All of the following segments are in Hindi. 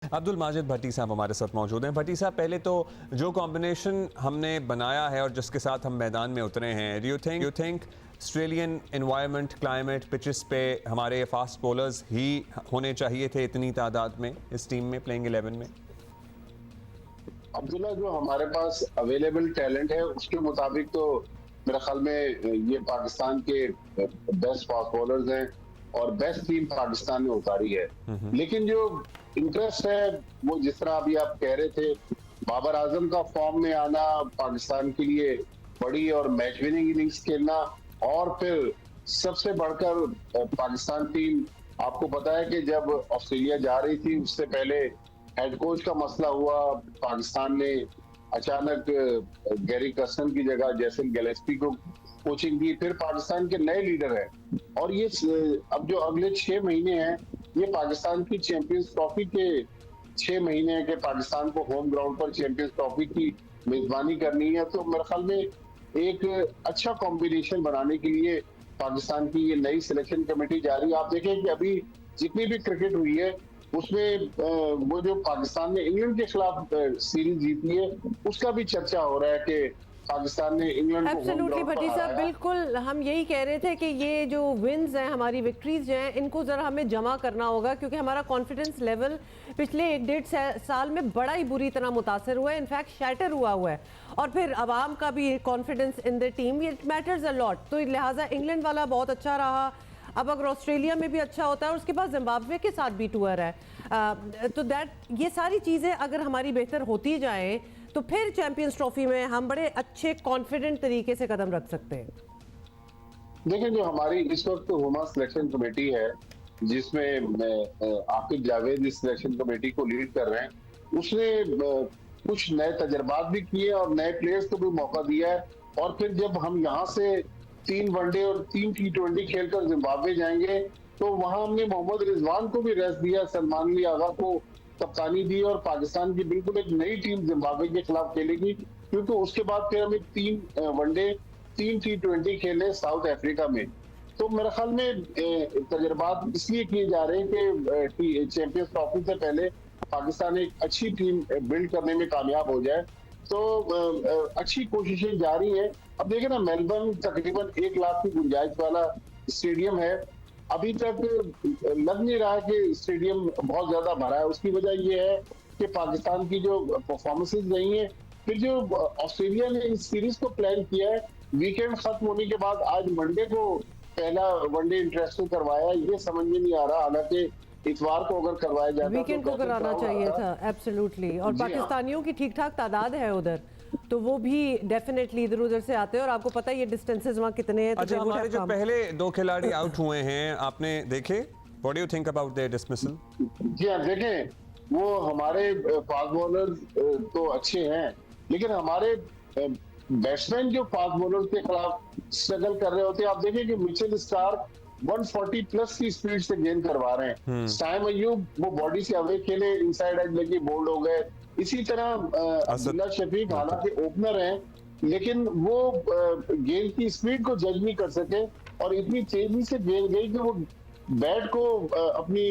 अब्दुल माजिद भट्टी साहब हमारे साथ मौजूद हैं। भट्टी साहब, पहले तो जो कॉम्बिनेशन हमने बनाया है और जिसके साथ हम मैदान में उतरे हैं, you think Australian environment, climate, pitches पे हमारे फास्ट बॉलर्स ही होने चाहिए थे इतनी तादाद में इस टीम में, प्लेइंग 11 में? अब्दुल्ला, जो हमारे पास अवेलेबल टैलेंट है उसके मुताबिक तो मेरे ख्याल में ये पाकिस्तान के बेस्ट फास्ट बॉलर्स हैं और बेस्ट टीम पाकिस्तान ने उतारी है। लेकिन जो इंटरेस्ट है वो जिस तरह अभी आप कह रहे थे, बाबर आजम का फॉर्म में आना, पाकिस्तान के लिए बड़ी और मैच विनिंग इनिंग्स खेलना, और फिर सबसे बढ़कर पाकिस्तान टीम, आपको पता है कि जब ऑस्ट्रेलिया जा रही थी उससे पहले हेड कोच का मसला हुआ, पाकिस्तान ने अचानक गैरी कर्सन की जगह जैसन गिलेस्पी को कोचिंग दी। फिर पाकिस्तान के नए लीडर हैं और ये अब जो अगले 6 महीने हैं ये पाकिस्तान की चैंपियंस ट्रॉफी के 6 महीने हैं कि पाकिस्तान को होम ग्राउंड पर चैंपियंस ट्रॉफी की मेजबानी करनी है। तो मेरे ख्याल में एक अच्छा कॉम्बिनेशन बनाने के लिए पाकिस्तान की ये नई सिलेक्शन कमेटी जा रही है। आप देखें कि अभी जितनी भी क्रिकेट हुई है उसमें वो जो पाकिस्तान ने इंग्लैंड के खिलाफ सीरीज जीती है उसका भी चर्चा हो रहा है कि पाकिस्तान ने इंग्लैंड को एब्सोल्युटली भट्टी साहब, बिल्कुल हम यही कह रहे थे कि ये जो विन्स हैं, हमारी विक्ट्रीज हैं, इनको ज़रा हमें जमा करना होगा क्योंकि हमारा कॉन्फिडेंस लेवल पिछले 1-1.5 साल में बड़ा ही बुरी तरह मुतासर हुआ है, इनफैक्ट शैटर हुआ है। और फिर आवाम का भी confidence in the team, it matters a lot. तो लिहाजा इंग्लैंड वाला बहुत अच्छा रहा, अब अगर ऑस्ट्रेलिया में भी अच्छा होता है और उसके बाद जिम्बाब्वे के साथ भी टूर है, तो ये सारी चीज़ें अगर हमारी बेहतर होती जाएं तो फिर चैंपियंस ट्रॉफी में हम बड़े अच्छे कॉन्फिडेंट तरीके से कदम रख सकते हैं। देखिए, जो हमारी इस वक्त हुमा सिलेक्शन कमेटी है जिसमें आकिब जावेद इस सिलेक्शन कमेटी को लीड कर रहे हैं, उसने कुछ नए तजर्बात भी किए और नए प्लेयर्स को भी मौका दिया है। और फिर जब हम यहाँ से 3 वनडे और 3 T20 खेलकर जिम्बाब्वे जाएंगे तो वहां हमने मोहम्मद रिजवान को भी रेस्ट दिया, सलमान अली आगा को कप्तानी दी और पाकिस्तान की बिल्कुल एक नई टीम जिम्बाब्वे के खिलाफ खेलेगी, क्योंकि उसके बाद फिर हमें 3 वनडे 3 T20 खेलने साउथ अफ्रीका में। तो मेरे ख्याल में तजर्बात इसलिए किए जा रहे हैं कि चैंपियंस ट्रॉफी से पहले पाकिस्तान एक अच्छी टीम बिल्ड करने में कामयाब हो जाए। तो अच्छी कोशिशें जारी है। अब देखिए ना, मेलबर्न तकरीबन 1 लाख की गुंजाइश वाला स्टेडियम है, अभी तक लग नहीं रहा है कि स्टेडियम बहुत ज्यादा भरा है। उसकी वजह यह है कि पाकिस्तान की जो परफॉर्मेंसेज रही हैं, फिर जो ऑस्ट्रेलिया ने इस सीरीज को प्लान किया है, वीकेंड खत्म होने के बाद आज मंडे को पहला वनडे इंटरनेशनल करवाया, ये समझ में नहीं आ रहा। हालांकि इतवार को अगर करवाया जाता वीकेंड को कराना चाहिए था, एब्सोल्युटली। और पाकिस्तानियों की ठीक ठाक तादाद है उधर, तो वो भी डेफिनेटली इधर उधर से आते हैं और आपको पता है ये डिस्टेंसेस वहाँ कितने हैं। अच्छा, हमारे जो पहले 2 खिलाड़ी आउट हुए हैं आपने देखे, what do you think about their dismissal? जी हाँ, देखें वो हमारे फास्ट बॉलर तो अच्छे हैं, लेकिन हमारे बैट्समैन जो फास्ट बॉलर के खिलाफ स्ट्रगल कर रहे होते हैं। आप देखें कि मिचेल स्टार्क 140 प्लस की स्पीड से गेंद करवा रहे हैं, साइम अय्यूब वो बॉडी से अवे खेले, इनसाइड एज लगी बोल्ड हो गए। इसी तरह अब्दुल्ला शफीक हालांकि ओपनर हैं, लेकिन वो गेंद की स्पीड को जज नहीं कर सके और इतनी तेजी से गेंद गई कि वो बैट को अपनी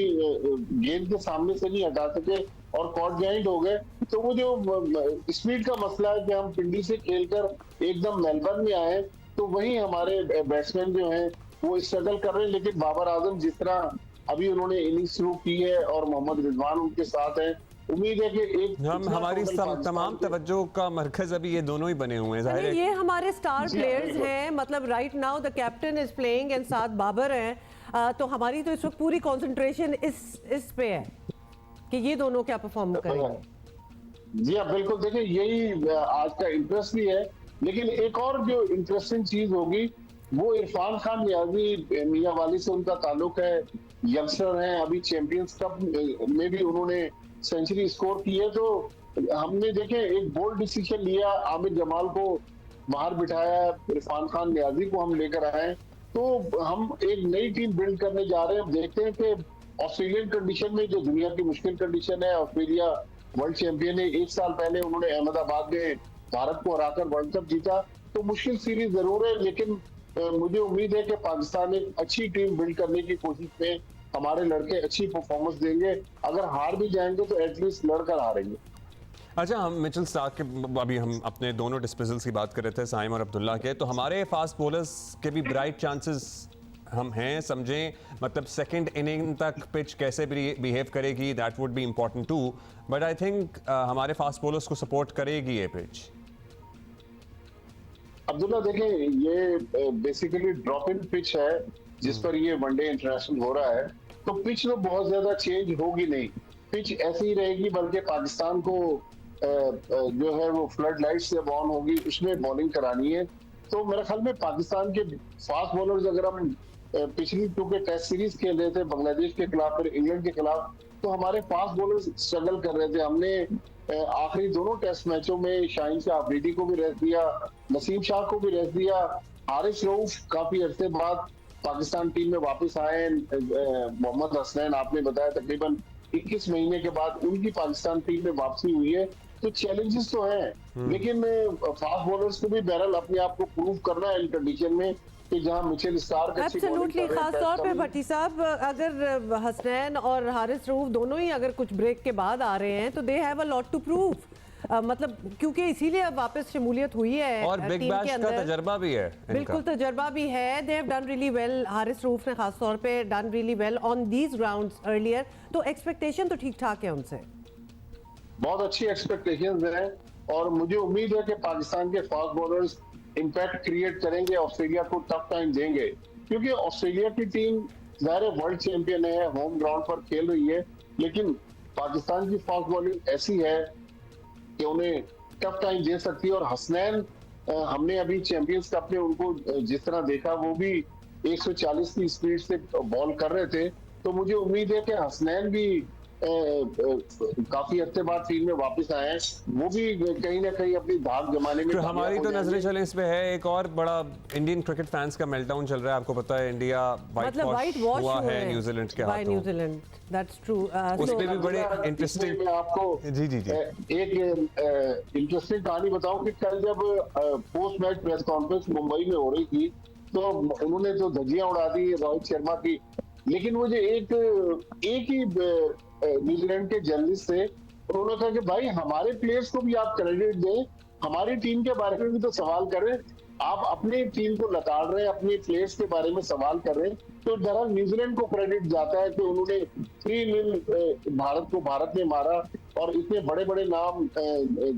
गेंद के सामने से नहीं हटा सके और कॉट जॉइंट हो गए। तो वो जो स्पीड का मसला है कि हम पिंडी से खेलकर एकदम मेलबर्न में आए, तो वही हमारे बैट्समैन जो हैं वो स्ट्रगल कर रहे हैं। लेकिन बाबर आजम जिस तरह अभी उन्होंने इनिंग्स शुरू की है और मोहम्मद रिजवान उनके साथ हैं, उम्मीद है कि एक हमारी तमाम तवज्जो का मरकज अभी ये दोनों ही बने हुए हैं। जाहिर है ये हमारे स्टार प्लेयर्स हैं, मतलब right now the captain is playing and साथ बाबर हैं, तो हमारी तो इस वक्त पूरी कंसंट्रेशन इस पे है कि ये दोनों क्या परफॉर्म करेंगे। जी हाँ, बिल्कुल। देखिए, यही आज का इंटरेस्ट भी है। लेकिन एक और जो इंटरेस्टिंग चीज होगी वो इरफान खान नियाजी, मियां वाली से उनका ताल्लुक है, यंगस्टर हैं, अभी चैंपियंस कप में भी उन्होंने सेंचुरी स्कोर की है। तो हमने देखे एक बोल्ड डिसीजन लिया, आमिर जमाल को बाहर बिठाया, इरफान खान नियाजी को हम लेकर आए, तो हम एक नई टीम बिल्ड करने जा रहे हैं। देखते हैं कि ऑस्ट्रेलियन कंडीशन में जो दुनिया की मुश्किल कंडीशन है, ऑस्ट्रेलिया वर्ल्ड चैंपियन है, 1 साल पहले उन्होंने अहमदाबाद में भारत को हराकर वर्ल्ड कप जीता, तो मुश्किल सीरीज जरूर है। लेकिन मुझे उम्मीद है कि पाकिस्तान एक अच्छी टीम बिल्ड करने की कोशिश में हमारे लड़के अच्छी परफॉर्मेंस देंगे। अगर हार भी जाएंगे तो एटलीस्ट लड़कर हारेंगे। अच्छा, हम मिचेल स्टार्क के अभी हम अपने दोनों डिस्पोजल्स की बात कर रहे थे, साइम और अब्दुल्ला के, तो हमारे फास्ट बॉलर्स के भी ब्राइट चांसेस हम हैं समझें, मतलब सेकंड इनिंग तक पिच कैसे बिहेव करेगी, that would be important to, but I think हमारे फास्ट बॉलर्स को सपोर्ट करेगी ये पिच। अब्दुल्ला देखें, ये बेसिकली ड्रॉप इन पिच है जिस पर ये वनडे इंटरनेशनल हो रहा है, तो पिच में बहुत ज्यादा चेंज होगी नहीं, पिच ऐसी ही रहेगी, बल्कि पाकिस्तान को जो है वो फ्लड लाइट से ऑन होगी, उसमें बॉलिंग करानी है। तो मेरे ख्याल में पाकिस्तान के फास्ट बॉलर्स, अगर हम पिछली क्योंकि टेस्ट सीरीज खेल रहे थे बांग्लादेश के खिलाफ फिर इंग्लैंड के खिलाफ, तो हमारे फास्ट बॉलर्स स्ट्रगल कर रहे थे। हमने आखिरी दोनों टेस्ट मैचों में शाहीन शाह अफरीदी को भी रेस्ट दिया, नसीम शाह को भी रेस्ट दिया। हारिस रऊफ काफी अरसे बाद पाकिस्तान टीम में वापस आए। मोहम्मद हसनैन आपने बताया तकरीबन 21 महीने के बाद उनकी पाकिस्तान टीम में वापसी हुई है। तो चैलेंजेस तो हैं, लेकिन फास्ट बॉलर्स को भी बहरहाल अपने आप को प्रूव करना है इन कंडीशन में कि जहां मिचेल स्टार्क अच्छी बॉलिंग एब्सोल्युटली, कर रहे हैं। खास तौर पे भट्टी साहब, अगर हसनैन और हारिस रऊफ दोनों ही अगर कुछ ब्रेक के बाद आ रहे हैं तो they have a lot to prove, मतलब क्योंकि इसीलिए अब वापस शमूलियत हुई है और बिग टीम के बैश का अंदर। तजर्बा भी है इनका। बिल्कुल तजर्बा भी है। They have done really well, Haris Rauf ने खास तौर पे done really well on these grounds earlier, तो एक्सपेक्टेशन तो ठीक ठाक है उनसे। बहुत अच्छी एक्सपेक्टेशंस हैं और मुझे उम्मीद है कि पाकिस्तान के फास्ट बॉलर्स इम्पैक्ट क्रिएट करेंगे, ऑस्ट्रेलिया को टफ टाइम देंगे, क्योंकि ऑस्ट्रेलिया की टीम ज़ाहिर है वर्ल्ड चैंपियन है, होम ग्राउंड पर खेल रही है, लेकिन पाकिस्तान की फास्ट बॉलिंग ऐसी है कि उन्हें टफ टाइम दे सकती है। और हसनैन, हमने अभी चैंपियंस कप में उनको जिस तरह देखा, वो भी 140 की स्पीड से बॉल कर रहे थे, तो मुझे उम्मीद है कि हसनैन भी काफी हफ्ते बाद टीम में वापस आए हैं, वो भी कहीं ना कहीं अपनी धाक जमाने में तो हमारी तो नजरें चले इस पे है, एक और बड़ा इंडियन क्रिकेट फैंस का मेल्टडाउन चल रहा है, आपको पता है इंडिया वाइट वॉश हुआ है न्यूजीलैंड के हाथों। New Zealand, that's true. उस पे भी बड़े इंटरेस्टिंग, मैं आपको जी एक इंटरेस्टिंग कहानी बताऊं कि कल जब post match press conference Mumbai में हो रही थी तो उन्होंने तो धज्जियां उड़ा दी रोहित शर्मा की, लेकिन मुझे एक ही न्यूजीलैंड के जर्नलिस्ट थे, उन्होंने कहा कि भाई हमारे प्लेयर्स को भी आप क्रेडिट दें, हमारी टीम के बारे में भी तो सवाल करें, आप अपनी टीम को लताड़ रहे हैं, अपने प्लेयर्स के बारे में सवाल कर रहे हैं। तो दरअसल न्यूजीलैंड को क्रेडिट जाता है कि उन्होंने 3-0 भारत को भारत ने मारा, और इतने बड़े बड़े नाम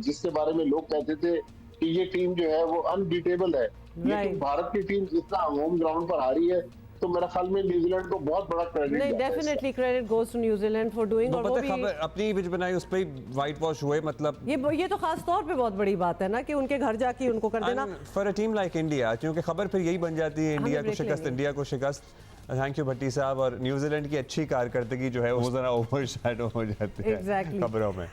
जिसके बारे में लोग कहते थे कि ये टीम जो है वो अनबीटेबल है, लेकिन भारत की टीम जितना होम ग्राउंड पर हारी है, तो मेरा ख्याल में न्यूजीलैंड को बहुत बड़ा क्रेडिट नहीं, definitely credit goes to New Zealand for doing. और वो भी खबर अपनी पिच बनाई उस पे वाइट वॉश हुए, मतलब ये तो खास तौर पे बहुत बड़ी बात है ना कि उनके घर जाके उनको कर देना for a team like India, क्योंकि खबर फिर यही बन जाती है इंडिया को शिकस्त, इंडिया को शिकस्त। थैंक यू भट्टी साहब। और न्यूजीलैंड की अच्छी कारकर्दगी जो है वो जरा ओवरशैडो हो जाती है खबरों में।